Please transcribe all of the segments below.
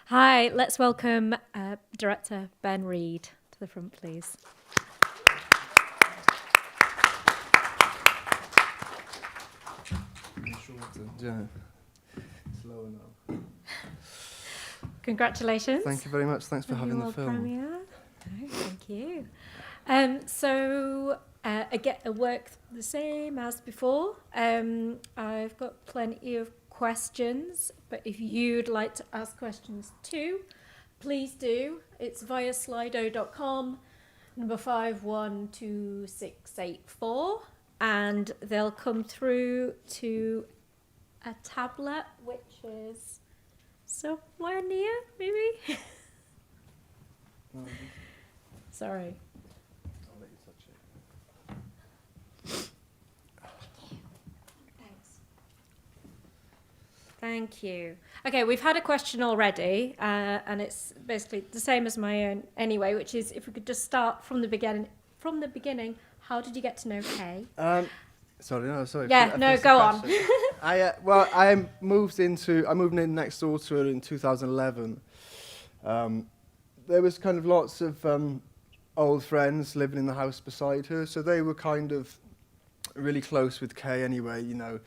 Hi, let's welcome director Ben Reed to the front, please. Yeah. Slower now. Congratulations. Thank you very much. Thanks for on having your the film. Premiere. No, thank you. I work the same as before. I've got plenty of questions, but if you'd like to ask questions too, please do. It's via slido.com, number 512684, and they'll come through to a tablet, which is somewhere near, maybe? Sorry. I'll let you touch it. Thanks. Thank you. Okay, we've had a question already, and it's basically the same as my own anyway, which is if we could just start from the beginning. From the beginning, how did you get to know Kaye? Sorry. Yeah, no, go on. I moved in next door to her in 2011. There was kind of lots of old friends living in the house beside her, so they were kind of really close with Kaye anyway, you know,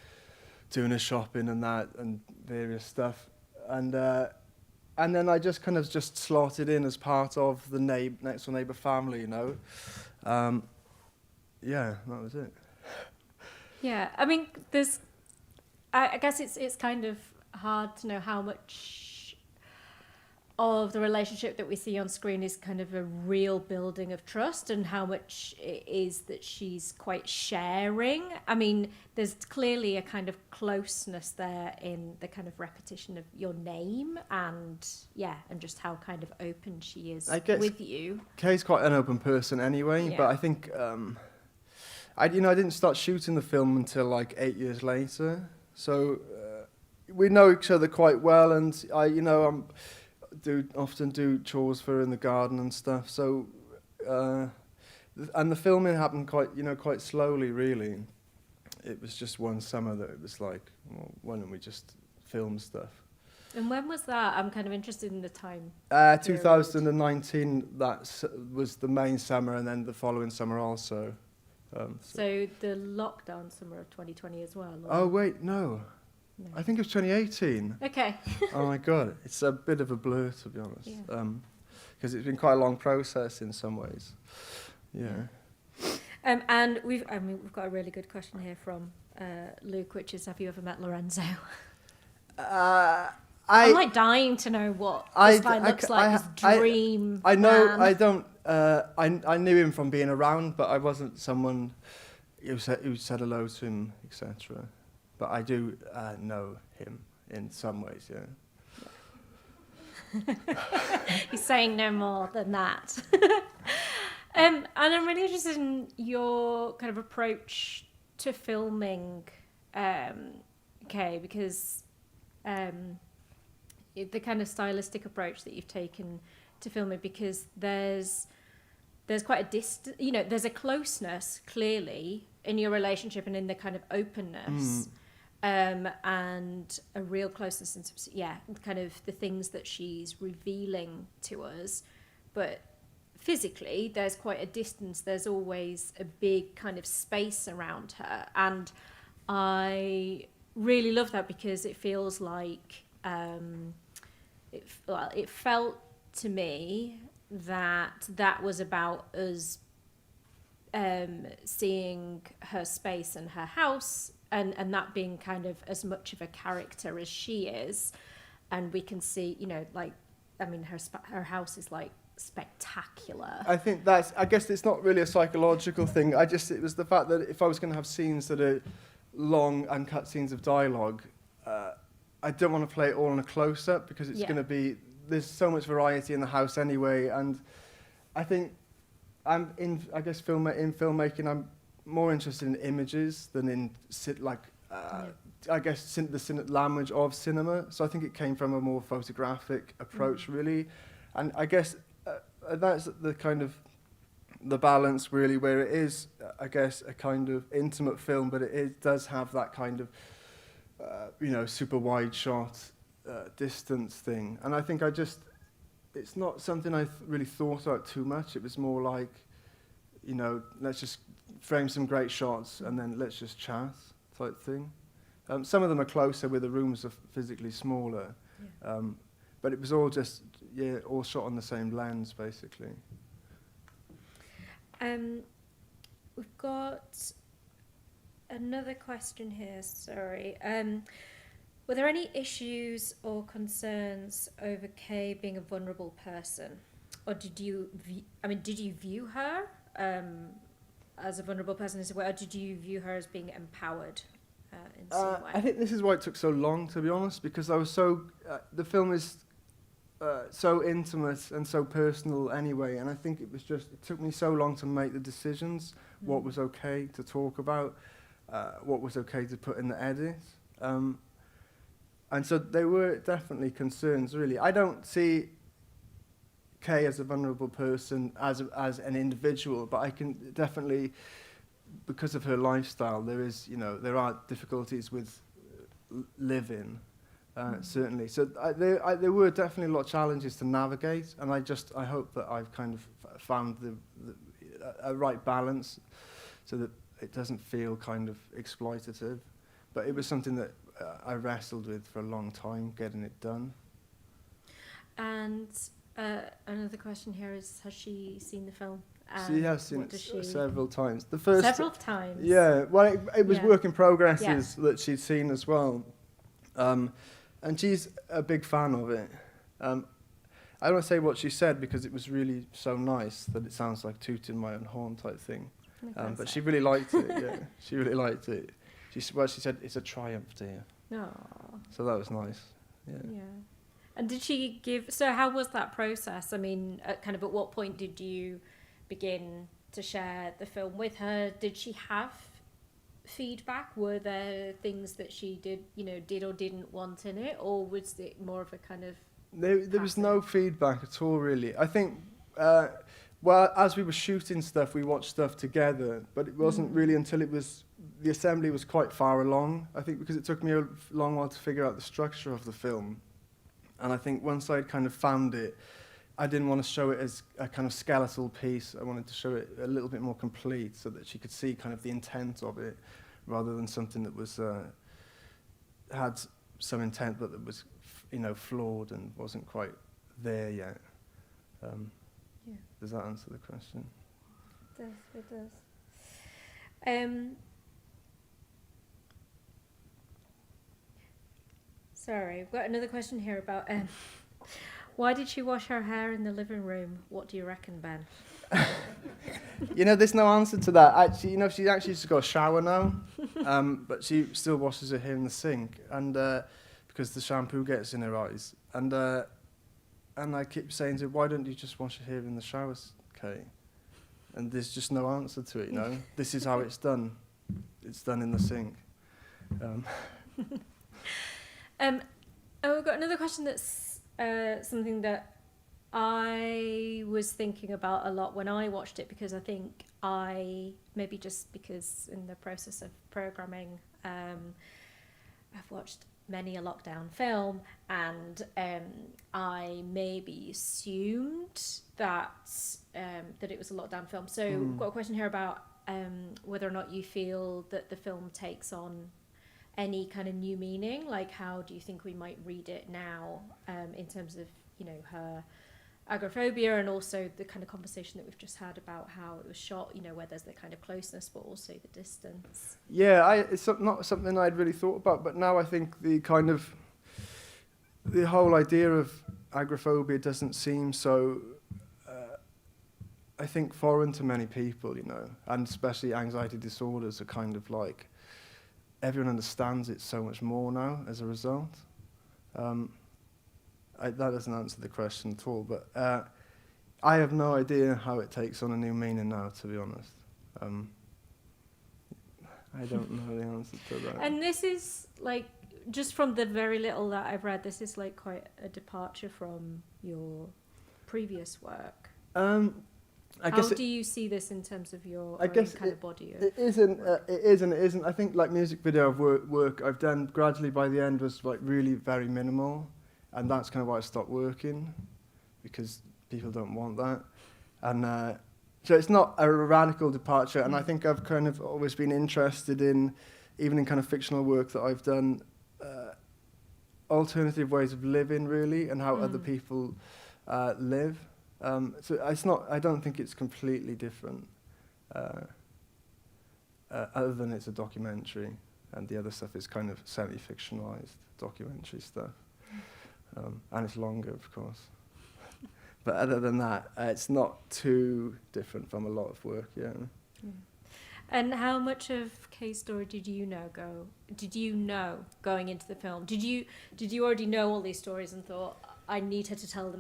doing her shopping and that and various stuff. And then I just kind of just slotted in as part of the next door neighbour family, you know. Yeah, that was it. Yeah, I mean, I guess it's kind of hard to know how much of the relationship that we see on screen is kind of a real building of trust and how much it is that she's quite sharing. I mean, there's clearly a kind of closeness there in the kind of repetition of your name and just how kind of open she is with you. Kaye's quite an open person anyway, but I think I didn't start shooting the film until like 8 years later. So we know each other quite well, and I often do chores for her in the garden and stuff. So and the filming happened quite slowly, really. It was just one summer that it was like, well, why don't we just film stuff? And when was that? I'm kind of interested in the time. 2019, that was the main summer, and then the following summer also. So the lockdown summer of 2020 as well? Or? Oh, wait, no. I think it was 2018. Okay. Oh, my God. It's a bit of a blur, to be honest. Because it's been quite a long process in some ways. Yeah. And we've got a really good question here from Luke, which is, have you ever met Lorenzo? I'm like dying to know what this guy looks like, his dream I know, man. I don't, I knew him from being around, but I wasn't someone who said hello to him, etc. But I do know him in some ways, yeah. He's saying no more than that. And I'm really interested in your kind of approach to filming, Kaye, because the kind of stylistic approach that you've taken to filming, because there's quite a distance, there's a closeness clearly in your relationship and in the kind of openness. And a real closeness into, kind of the things that she's revealing to us. But physically, there's quite a distance. There's always a big kind of space around her. And I really love that because it feels like, it felt to me that was about us seeing her space and her house, and that being kind of as much of a character as she is. And we can see, her house is like spectacular. I think I guess it's not really a psychological thing. It was the fact that if I was going to have scenes that are long and cut scenes of dialogue, I don't want to play it all in a close-up because it's going to be, there's so much variety in the house anyway. And I think in filmmaking, I'm more interested in images than in the language of cinema. So I think it came from a more photographic approach, really. And I guess that's the kind of the balance, really, where it is, I guess, a kind of intimate film, but it does have that kind of, super wide shot distance thing, and I think it's not something I really thought about too much. It was more like, let's just frame some great shots and then let's just chat type thing. Some of them are closer where the rooms are physically smaller, but it was all just, all shot on the same lens, basically. We've got another question here, sorry. Were there any issues or concerns over Kaye being a vulnerable person? Or did you view her as a vulnerable person as well, or did you view her as being empowered in some way? I think this is why it took so long, to be honest, because I was the film is so intimate and so personal anyway, and I think it took me so long to make the decisions, what was okay to talk about, what was okay to put in the edit. And so there were definitely concerns, really. I don't see Kaye as a vulnerable person, as an individual, but I can definitely, because of her lifestyle, there are difficulties with living, certainly. So there were definitely a lot of challenges to navigate, and I hope that I've kind of found a right balance so that it doesn't feel kind of exploitative. But it was something that I wrestled with for a long time, getting it done. And another question here is, has she seen the film? She has seen it several times. Several times? Yeah, well, it was work in progresses that she'd seen as well. And she's a big fan of it. I don't want to say what she said because it was really so nice that it sounds like tooting my own horn type thing. But she really liked it, yeah. She really liked it. She said, it's a triumph, dear. Aww. So that was nice, yeah. And did she so how was that process? I mean, at what point did you begin to share the film with her? Did she have feedback? Were there things that she did or didn't want in it? Or was it more of a kind of... There was no feedback at all, really. I think... well, as we were shooting stuff, we watched stuff together, but it wasn't really until the assembly was quite far along, I think, because it took me a long while to figure out the structure of the film. And I think once I'd kind of found it, I didn't want to show it as a kind of skeletal piece. I wanted to show it a little bit more complete so that she could see kind of the intent of it, rather than something that was had some intent but that was, flawed and wasn't quite there yet. Does that answer the question? It does. Sorry, I've got another question here about why did she wash her hair in the living room? What do you reckon, Ben? There's no answer to that. Actually, she actually just got a shower now, but she still washes her hair in the sink, and because the shampoo gets in her eyes, and I keep saying to her, why don't you just wash your hair in the showers, Kaye? And there's just no answer to it, This is how it's done. It's done in the sink. We've got another question that's something that I was thinking about a lot when I watched it, because I think maybe just because in the process of programming, I've watched many a lockdown film, and I maybe assumed that it was a lockdown film. So we've got a question here about whether or not you feel that the film takes on any kind of new meaning. Like, how do you think we might read it now, in terms of her agoraphobia, and also the kind of conversation that we've just had about how it was shot, where there's the kind of closeness but also the distance. Yeah, it's not something I'd really thought about, but now I think the whole idea of agoraphobia doesn't seem so, I think, foreign to many people, and especially anxiety disorders are kind of like, everyone understands it so much more now as a result. That doesn't answer the question at all, but I have no idea how it takes on a new meaning now, to be honest. I don't know the answer to that. And this is, just from the very little that I've read, this is, quite a departure from your previous work. I guess how do you see this in terms of your kind of body? It is and it isn't. I think, music video work I've done gradually by the end was, really very minimal. and that's kind of why I stopped working, because people don't want that. And so it's not a radical departure, and I think I've kind of always been interested in, even in kind of fictional work that I've done, alternative ways of living, really, and how other people live. So it's not, I don't think it's completely different, other than it's a documentary, and the other stuff is kind of semi-fictionalized documentary stuff. And it's longer, of course. But other than that, it's not too different from a lot of work, yeah. And how much of Kaye's story did you know going into the film? Did you already know all these stories and thought, I need her to tell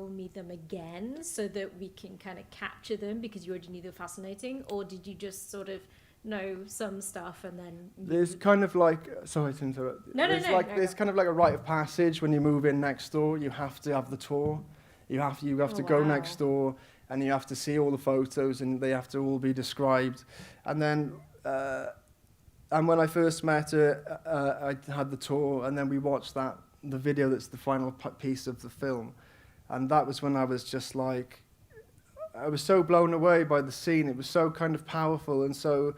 me them again so that we can kind of capture them because you already knew they were fascinating? Or did you just sort of know some stuff and then... There's kind of like... Sorry to interrupt. There's kind of like a rite of passage when you move in next door. You have to have the tour. You have to go next door, and you have to see all the photos, and they have to all be described. And then... and when I first met her, I had the tour, and then we watched the video that's the final piece of the film. And that was when I was just like... I was so blown away by the scene. It was so kind of powerful, and so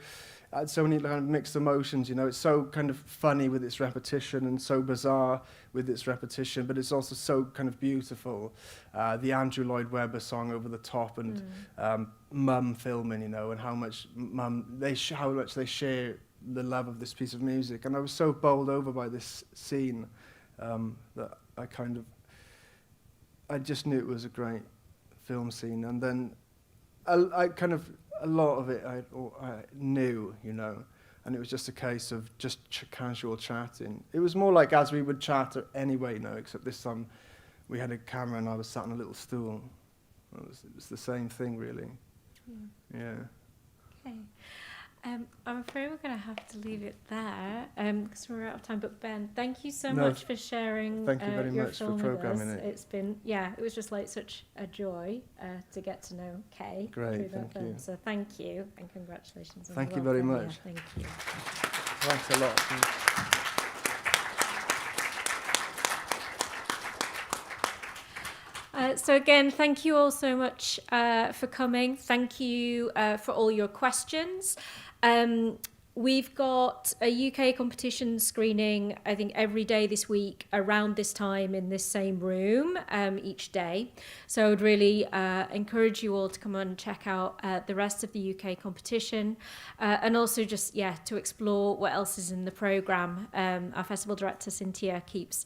I had so many kind of mixed emotions. You know, it's so kind of funny with its repetition, and so bizarre with its repetition, but it's also so kind of beautiful. The Andrew Lloyd Webber song over the top, and Mum filming, you know, and how much they share the love of this piece of music. And I was so bowled over by this scene that I just knew it was a great film scene. And then I kind of, a lot of it I knew, you know, and it was just a case of just casual chatting. It was more like as we would chat anyway, you know, except this time we had a camera and I was sat on a little stool. It was the same thing, really. Yeah. Okay. I'm afraid we're going to have to leave it there because we're out of time. But Ben, thank you so much for sharing. Thank you very your much film for programming it. It's been, it was just like such a joy to get to know Kaye through that film. You. So thank you and congratulations. Thank you very much. Thank you. Thanks a lot. So again, thank you all so much for coming. Thank you for all your questions. We've got a UK competition screening, I think, every day this week around this time in this same room each day. So I would really encourage you all to come and check out the rest of the UK competition and also just, to explore what else is in the programme. Our festival director, Cynthia, keeps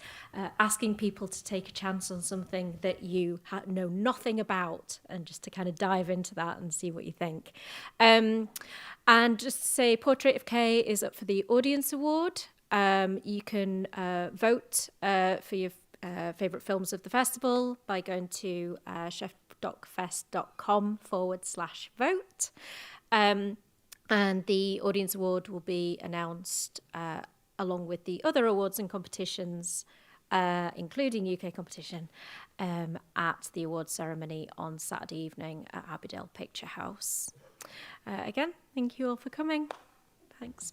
asking people to take a chance on something that you know nothing about and just to kind of dive into that and see what you think. And just to say, Portrait of Kaye is up for the Audience Award. You can vote for your favourite films of the festival by going to shefdocfest.com/vote. And the Audience Award will be announced along with the other awards and competitions, including UK competition, at the awards ceremony on Saturday evening at Abbeydale Picture House. Again, thank you all for coming. Thanks.